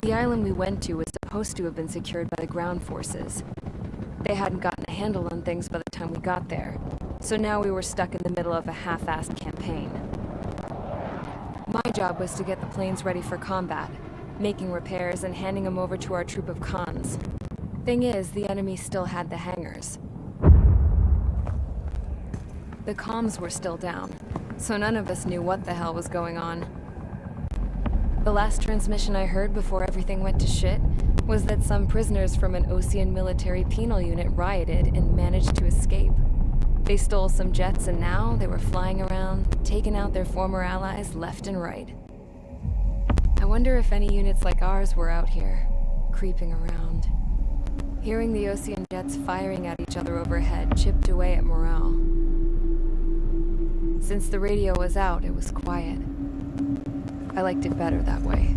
The island we went to was supposed to have been secured by the ground forces. They hadn't gotten a handle on things by the time we got there, so now we were stuck in the middle of a half-assed campaign. My job was to get the planes ready for combat, making repairs and handing them over to our troop of cons. Thing is, the enemy still had the hangars. The comms were still down, so none of us knew what the hell was going on. The last transmission I heard before everything went to shit was that some prisoners from an Osean military penal unit rioted and managed to escape. They stole some jets and now they were flying around, taking out their former allies left and right. I wonder if any units like ours were out here, creeping around. Hearing the Osean jets firing at each other overhead chipped away at morale. Since the radio was out, it was quiet. I liked it better that way.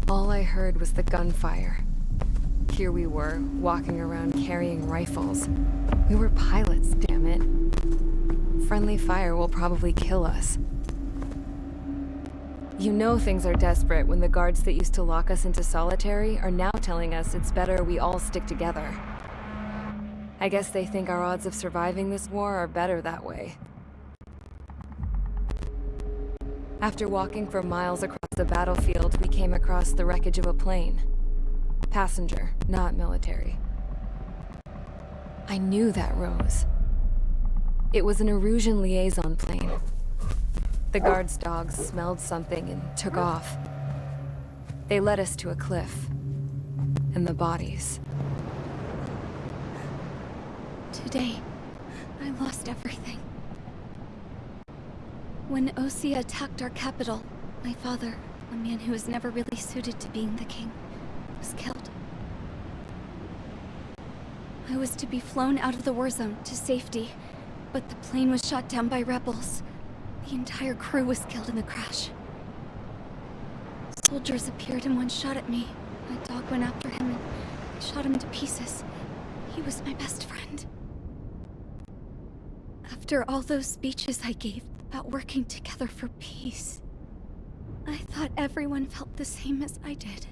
All I heard was the gunfire. Here we were, walking around carrying rifles. We were pilots, damn it. Friendly fire will probably kill us. You know things are desperate when the guards that used to lock us into solitary are now telling us it's better we all stick together. I guess they think our odds of surviving this war are better that way. After walking for miles across the battlefield, we came across the wreckage of a plane. Passenger, not military. I knew that rose. It was an Erusian liaison plane. The guard's dogs smelled something and took off. They led us to a cliff. And the bodies. Today, I lost everything. When Osea attacked our capital, my father, a man who was never really suited to being the king, was killed. I was to be flown out of the war zone to safety, but the plane was shot down by rebels. The entire crew was killed in the crash. Soldiers appeared and one shot at me. My dog went after him and shot him to pieces. He was my best friend. After all those speeches I gave about working together for peace, I thought everyone felt the same as I did.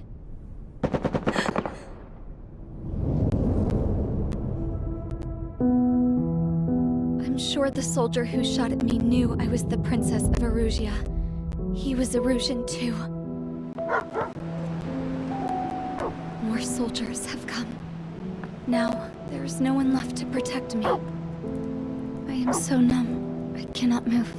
I'm sure the soldier who shot at me knew I was the Princess of Erusia. He was Erusian too. More soldiers have come. Now, there is no one left to protect me. I am so numb, I cannot move.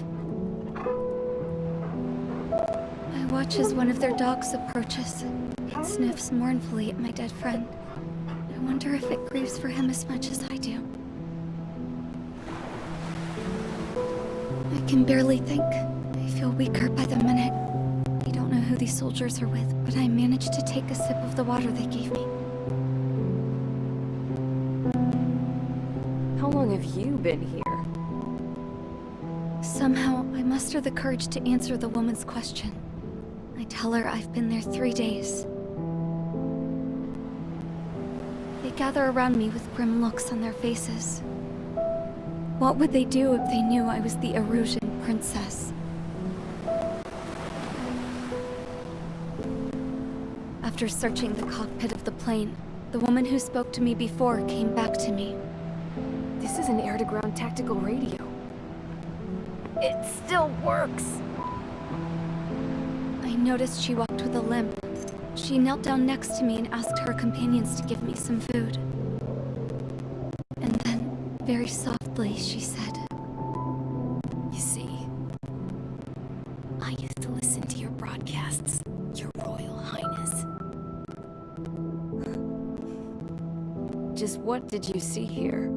I watch as one of their dogs approaches. It sniffs mournfully at my dead friend. I wonder if it grieves for him as much as I do. I can barely think. I feel weaker by the minute. I don't know who these soldiers are with, but I managed to take a sip of the water they gave me. How long have you been here? Somehow, I muster the courage to answer the woman's question. I tell her I've been there 3 days. They gather around me with grim looks on their faces. What would they do if they knew I was the Erusian princess? After searching the cockpit of the plane, the woman who spoke to me before came back to me. This is an air-to-ground tactical radio. It still works! I noticed she walked with a limp. She knelt down next to me and asked her companions to give me some food. And then, very softly, she said, You see, I used to listen to your broadcasts, Your Royal Highness. Just what did you see here?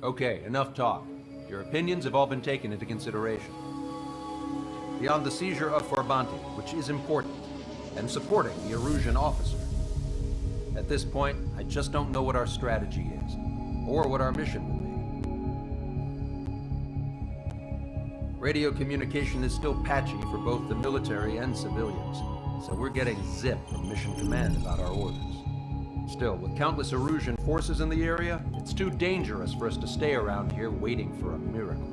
Okay, enough talk. Your opinions have all been taken into consideration. Beyond the seizure of Forbanti, which is important, and supporting the Erusian officer. At this point, I just don't know what our strategy is, or what our mission will Radio communication is still patchy for both the military and civilians, so we're getting zip from Mission Command about our orders. Still, with countless Erusian forces in the area, it's too dangerous for us to stay around here waiting for a miracle.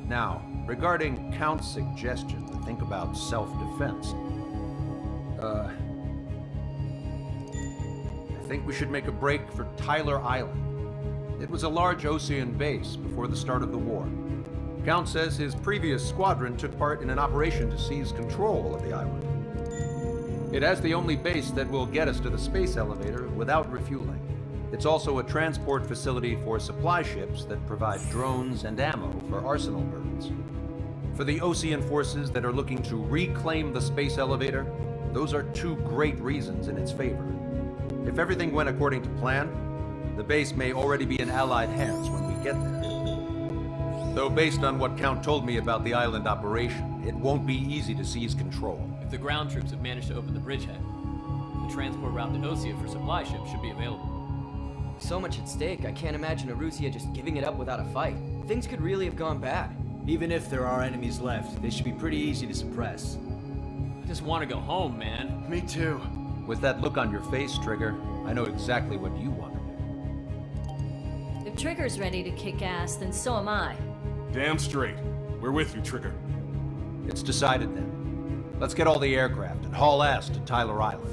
Now, regarding Count's suggestion to think about self-defense, I think we should make a break for Tyler Island. It was a large Osean base before the start of the war. Count says his previous squadron took part in an operation to seize control of the island. It has the only base that will get us to the space elevator without refueling. It's also a transport facility for supply ships that provide drones and ammo for arsenal birds. For the Osean forces that are looking to reclaim the space elevator, those are two great reasons in its favor. If everything went according to plan, the base may already be in Allied hands when we get there. Though based on what Count told me about the island operation, it won't be easy to seize control. If the ground troops have managed to open the bridgehead, the transport route to Osea for supply ships should be available. So much at stake, I can't imagine Erusia just giving it up without a fight. Things could really have gone bad. Even if there are enemies left, they should be pretty easy to suppress. I just want to go home, man. Me too. With that look on your face, Trigger, I know exactly what you want to do. If Trigger's ready to kick ass, then so am I. Damn straight. We're with you, Trigger. It's decided then. Let's get all the aircraft and haul ass to Tyler Island.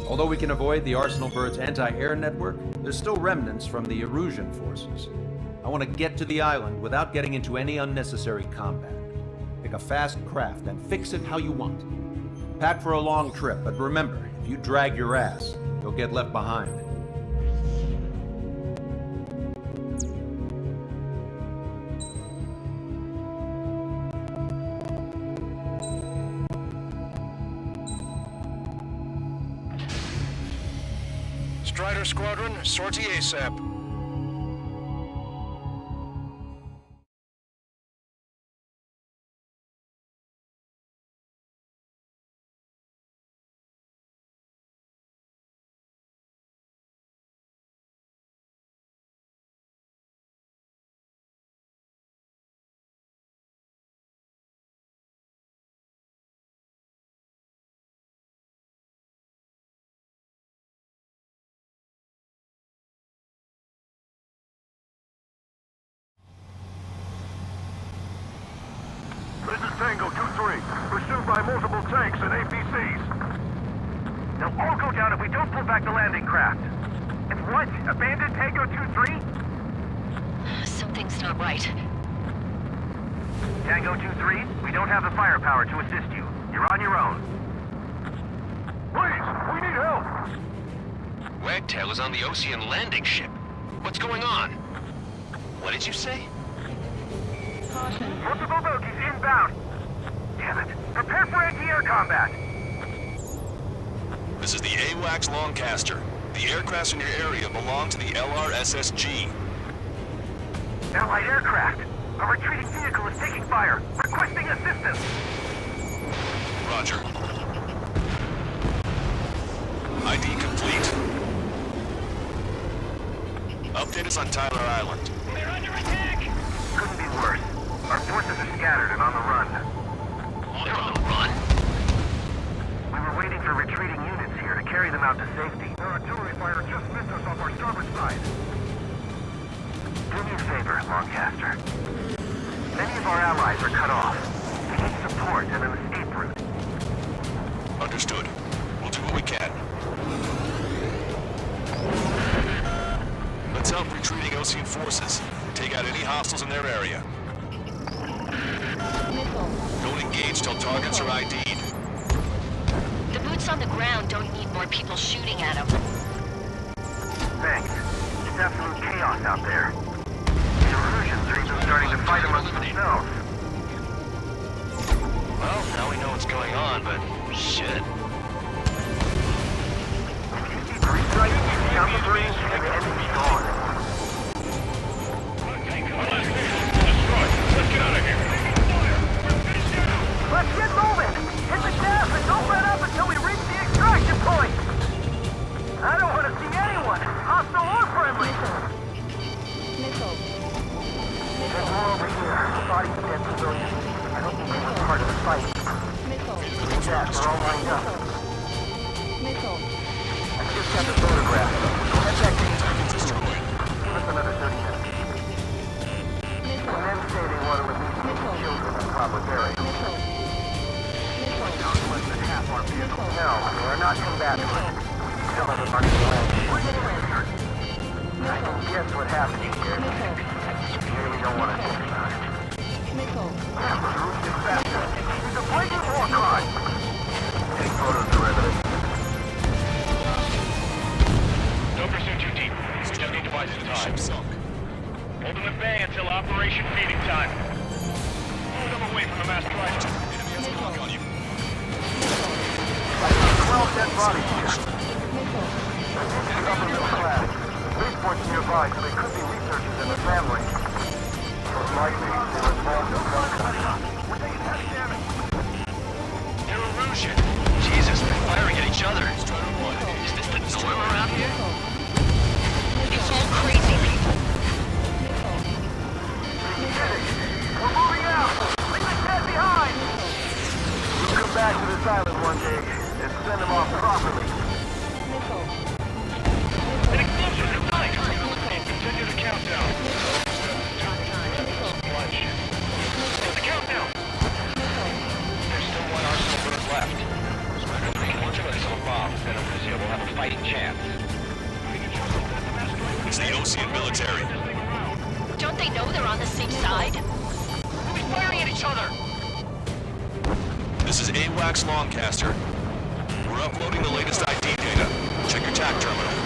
Although we can avoid the Arsenal Bird's anti-air network, there's still remnants from the Erusian forces. I want to get to the island without getting into any unnecessary combat. Pick a fast craft and fix it how you want. Pack for a long trip, but remember, if you drag your ass, you'll get left behind. Strider Squadron, sortie ASAP. This is Tango 2-3, pursued by multiple tanks and APCs. They'll all go down if we don't pull back the landing craft. It's what? Abandoned Tango 2-3? Something's not right. Tango 2-3, we don't have the firepower to assist you. You're on your own. Please, we need help! Wagtail is on the Osean landing ship. What's going on? What did you say? Caution. Multiple bogies inbound. Damn it. Prepare for anti-air combat. This is the AWACS Longcaster. The aircrafts in your area belong to the LRSSG. Allied aircraft. A retreating vehicle is taking fire. Requesting assistance. Roger. ID complete. Update us on Tyler Island. They're under attack! Couldn't be worse. Our forces are scattered and on the run. They're on the run? We were waiting for retreating units here to carry them out to safety. Their artillery fire just missed us off our starboard side. Do me a favor, Longcaster. Many of our allies are cut off. They need support and an escape route. Understood. We'll do what we can. Let's help retreating Osean forces. Take out any hostiles in their area. Don't engage till targets are ID'd. The boots on the ground don't need more people shooting at them. Thanks. It's absolute chaos out there. The Erusians are even starting to fight amongst themselves. Well, now we know what's going on, but shit. You see 3 strikes, count the 3, and the enemy's gone. Let's get out of here. Let's get moving! Hit the gas and don't let up until we reach the extraction point! I don't want to see anyone, hostile or friendly! There's more over here. Bodies of dead civilians I just got the photograph. Head back to Target's destroyed. Give us another 30 minutes. Men say they want to release children in public areas. Down less than half our vehicles. No, we're not combatant. Some of them are I can guess what happened here. You really don't want to think about it. Bruce is faster. He's a blatant war crime. Take photos of evidence. Don't pursue too deep. We just need to buy some time. Ship sunk. Hold them at bay until Operation Feeding Time. Move them away from the mass driver. Enemy has a lock on you. 12 dead bodies here. They're up in the class. Spaceport's nearby, so they could be researchers and their families. Most likely, they were involved in some kind of... We're taking heavy damage. They're erosion. Jesus, they're firing at each other. Is this the norm around here? It's all crazy people. We're moving out! Leave the dead behind! We'll come back to this island one day and send them off properly. An explosion in sight! Continue the countdown. The countdown! There's still one arsenal bird left. Fortunately, some bombs, then Arisia will have a fighting chance. It's the Ocean military. Don't they know they're on the same side? Who's firing at each other? This is AWACS Longcaster. We're uploading the latest ID data. Check your TAC terminal.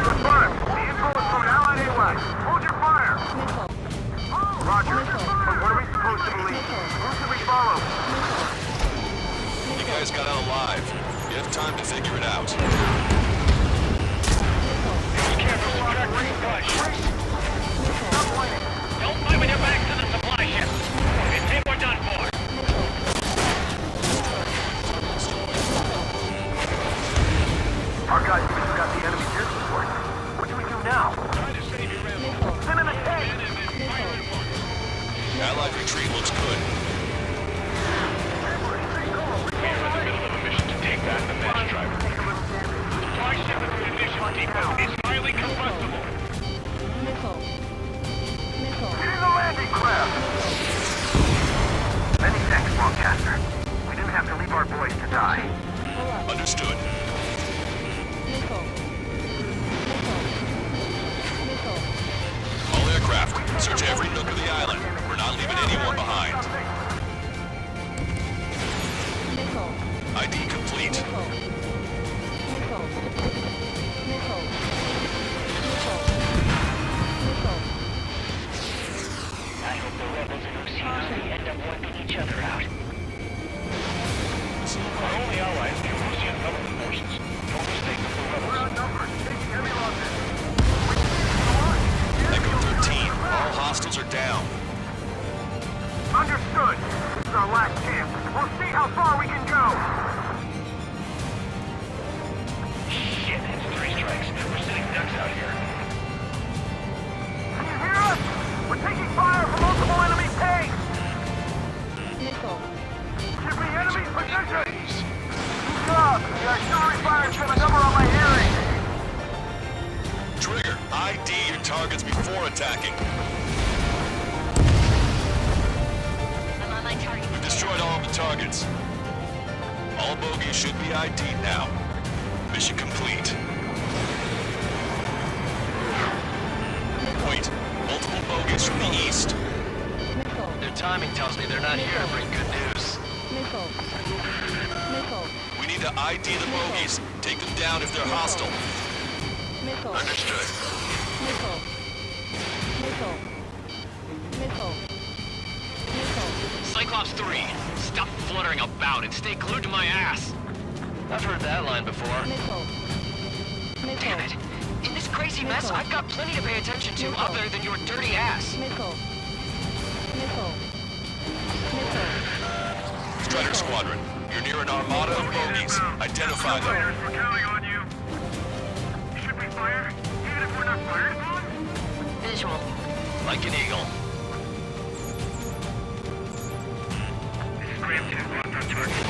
Confirmed. The info is from Allied AWACS. Hold your fire! Roger. But what are we supposed to believe? Who should we follow? You guys got out alive. You have time to figure it out. Cameras to track resupply ships. Don't fight with your back to the supply ship. It's him we're done for. Our guys just got the enemy gear support. What do we do now? Trying to save your ammo. Send in a tank! Allied retreat looks good. We are in the middle of a mission to take back the mass driver. Supply ship at the munitions depot is highly combustible. Getting the landing craft! Many thanks, Longcaster. We didn't have to leave our boys to die. Understood. All aircraft, search every nook of the island. We're not leaving anyone behind. ID complete. I hope the rebels and Oceanos end up wiping each other out. Our only allies are Russian government forces. No mistake with the rebels. We're outnumbered. Taking heavy losses. Echo 13, all hostiles are down. Understood. This is our last chance. We'll see how far we can go. Shit, it's 3 strikes. We're sitting ducks out here. Can you hear us? We're taking fire from multiple enemy tanks. Should be enemy position. Good job. The artillery fire's got a number on my hearing. Trigger, ID your targets before attacking. I'm on my target. We've destroyed all of the targets. All bogies should be ID'd now. Mission complete. Wait, multiple bogies from the east. Their timing tells me they're not here to bring good news. We need to ID the bogies. Take them down if they're hostile. Understood. Cyclops 3, stop fluttering about and stay glued to my ass. I've heard that line before. Damn it. In this crazy mess, I've got plenty to pay attention to other than your dirty ass. Strider Squadron, you're near an armada of bogies. Identify them. We're counting on you. Should we fire? Even if we're not fired upon? Visual. Like an eagle. This is Graham 2. Locked on target.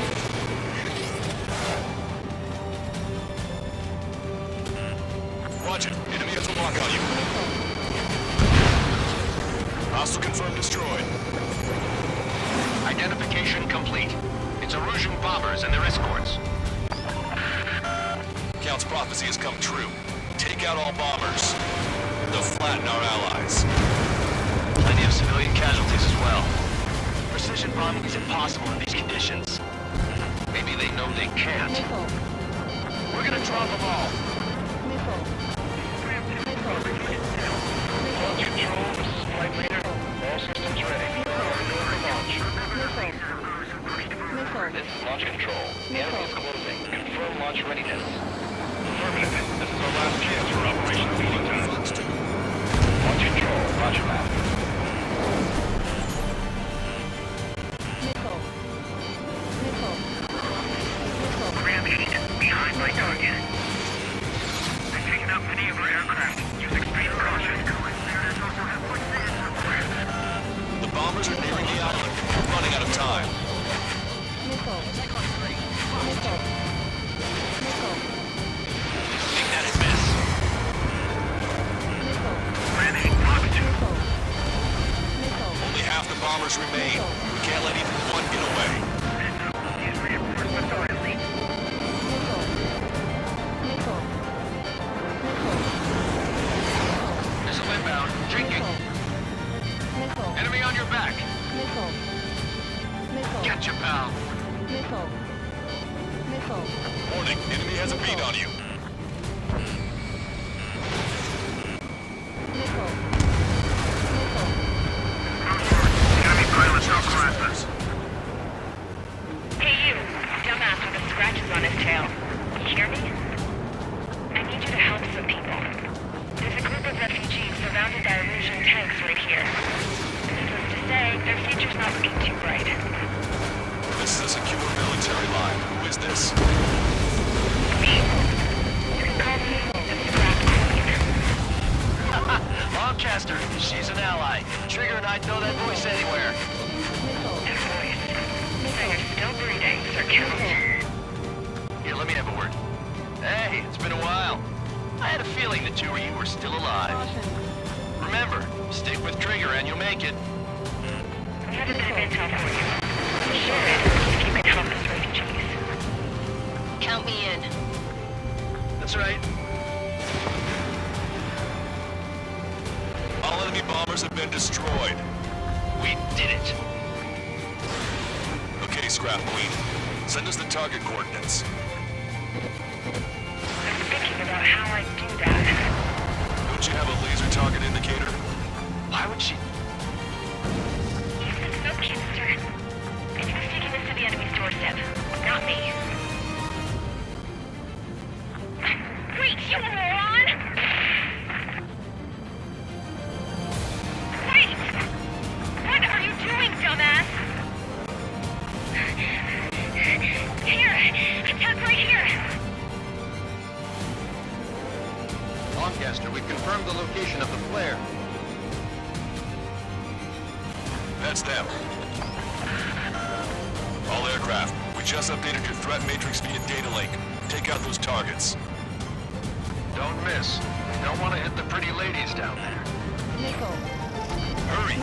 Watch it. Enemy has a lock on you. Hostile confirmed destroyed. Identification complete. It's Erusian bombers and their escorts. Count's prophecy has come true. Take out all bombers. They'll flatten our allies. Plenty of civilian casualties as well. Precision bombing is impossible in these conditions. Maybe they know they can't. We're gonna drop them all. Launch control, this is flight leader. All systems ready. Launch. This is launch control. The enemy is closing. Confirm launch readiness. Affirmative. This is our last chance for Operation Feeding Time. Launch control. Roger that. Ram 8, behind my target. I've taken out many of our aircraft. Use extreme caution. The bombers are nearing the island. We're running out of time. Think that is miss. Ram 8, target 2. Only half the bombers remain. We can't let even one get away. These reinforcements are elite. Missile inbound. Drinking. Enemy on your back. Catch you, pal. Warning, enemy has a bead on you. Enemy pilots are harassers. Hey you, dumbass with the scratches on his tail. You hear me? I need you to help some people. There's a group of refugees surrounded by Erusian tanks right here. Needless to say, their future's not looking too bright. This is a secure military line. Who is this? Me. You can call me the Scrap Queen. Lancaster, she's an ally. Trigger and I'd know that voice anywhere. That voice. So you're still breathing, Sir Count. Here, let me have a word. Hey, it's been a while. I had a feeling the two of you were still alive. Remember, stick with Trigger and you'll make it. We have a bit of intel for you. Share it if you can help us refugees. Count me in. That's right. All enemy bombers have been destroyed. We did it. Okay, Scrap Queen. Send us the target coordinates. I'm thinking about how I do that. Don't you have a laser target indicator? Why would she? Use the smoke canister. And who's taking this to the enemy's doorstep? Not me. Wait, you moron! Wait! What are you doing, dumbass? Here! Attack right here! Lancaster, we've confirmed the location of the flare. That's them. All aircraft, we just updated your threat matrix via data link. Take out those targets. Don't miss. Don't want to hit the pretty ladies down there. Hurry!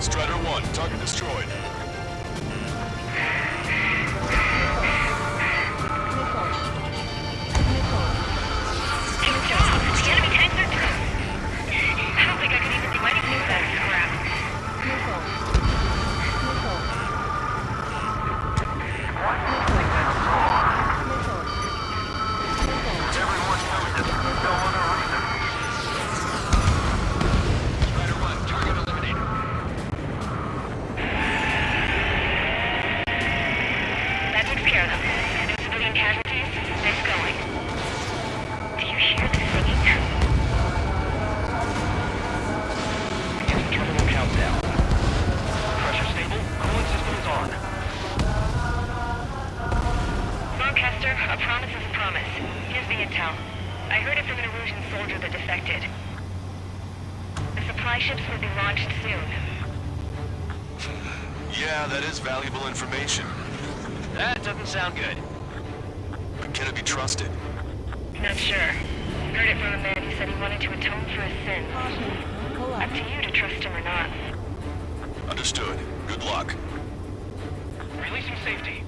Strider 1, target destroyed. The enemy tanks are through. I don't think I could even do anything with that crap. Everyone's doing this. No other reason. Strider 1, target eliminated. That takes care of them. No civilian casualties? Nice going. Do you hear the singing? Beginning terminal countdown. Pressure stable. Cooling system is on. Lancaster, a promise is a promise. Here's the intel. I heard it from an Erusian soldier that defected. The supply ships will be launched soon. Yeah, that is valuable information. That doesn't sound good. But can it be trusted? Not sure. Heard it from a man who said he wanted to atone for his sins. Up to you to trust him or not. Understood. Good luck. Releasing safety.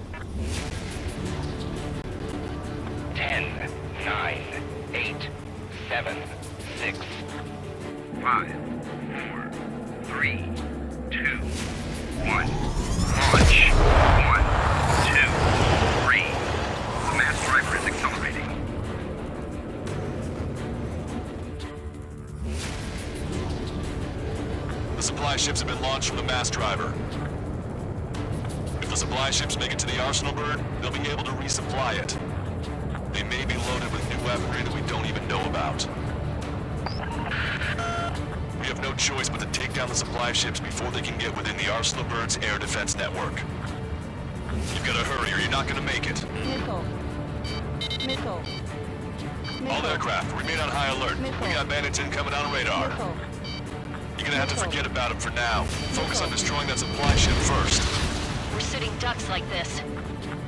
10, 9, 8, 7, 6, 5, 4, 3, 2, 1. Launch. 1, 2, 3. The mass driver is accelerating. The supply ships have been launched from the mass driver. If the supply ships make it to the arsenal bird, they'll be able to resupply it. They may be loaded with new weaponry that we don't even know about. We have no choice but to take down the supply ships before they can get within the arsenal bird's air defense network. You've got to hurry or you're not going to make it. Missile. All aircraft, remain on high alert. We got bandits incoming on radar. You're gonna have to forget about them for now. Focus on destroying that supply ship first. We're sitting ducks like this.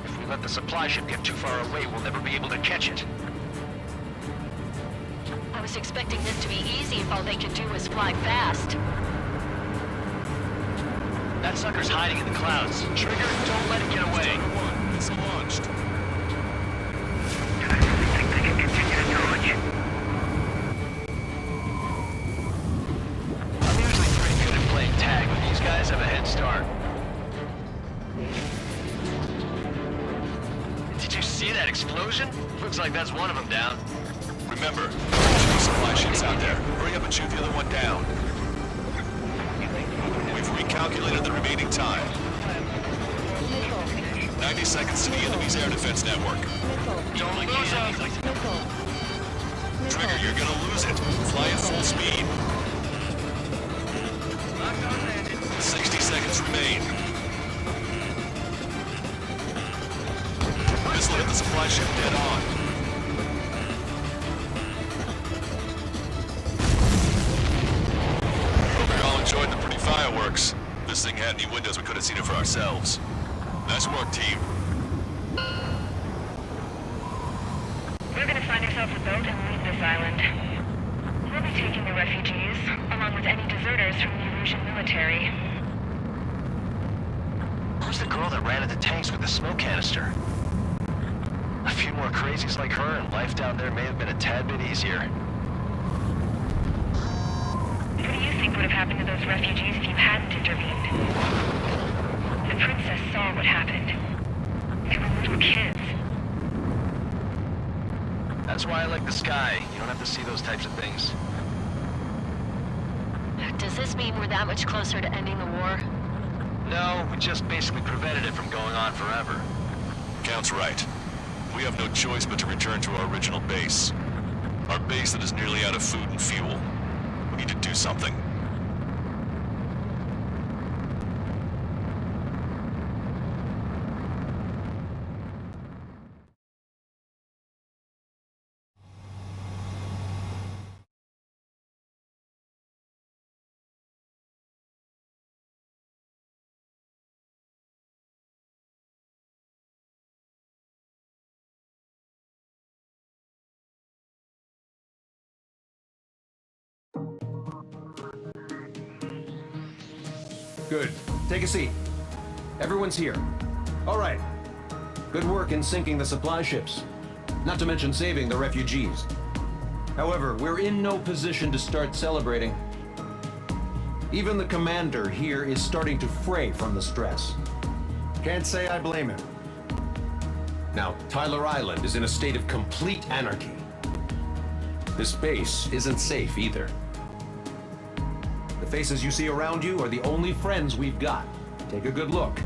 If we let the supply ship get too far away, we'll never be able to catch it. I was expecting this to be easy if all they could do was fly fast. That sucker's hiding in the clouds. Trigger, don't let it get away. It's launched. I really think they can continue to dodge. I'm usually pretty good at playing tag, but these guys have a head start. Did you see that explosion? Looks like that's one of them down. Remember, there's two supply ships out there. Hurry up and shoot the other one down. We've recalculated the remaining time. 90 seconds to the enemy's air defense network. Don't lose them! Trigger, you're gonna lose it. Fly at full speed. 60 seconds remain. This will hit the supply ship dead on. Hope you all enjoyed the pretty fireworks. This thing had any windows, we could have seen it for ourselves. Nice work, team. We're gonna find ourselves a boat and leave this island. We'll be taking the refugees, along with any deserters from the Erusian military. Who's the girl that ran at the tanks with the smoke canister? A few more crazies like her, and life down there may have been a tad bit easier. What do you think would have happened to those refugees if you hadn't intervened? The princess saw what happened. They were little kids. That's why I like the sky. You don't have to see those types of things. Does this mean we're that much closer to ending the war? No, we just basically prevented it from going on forever. Count's right. We have no choice but to return to our original base. Our base that is nearly out of food and fuel. We need to do something. Good. Take a seat. Everyone's here. All right. Good work in sinking the supply ships. Not to mention saving the refugees. However, we're in no position to start celebrating. Even the commander here is starting to fray from the stress. Can't say I blame him. Now, Tyler Island is in a state of complete anarchy. This base isn't safe either. The faces you see around you are the only friends we've got. Take a good look.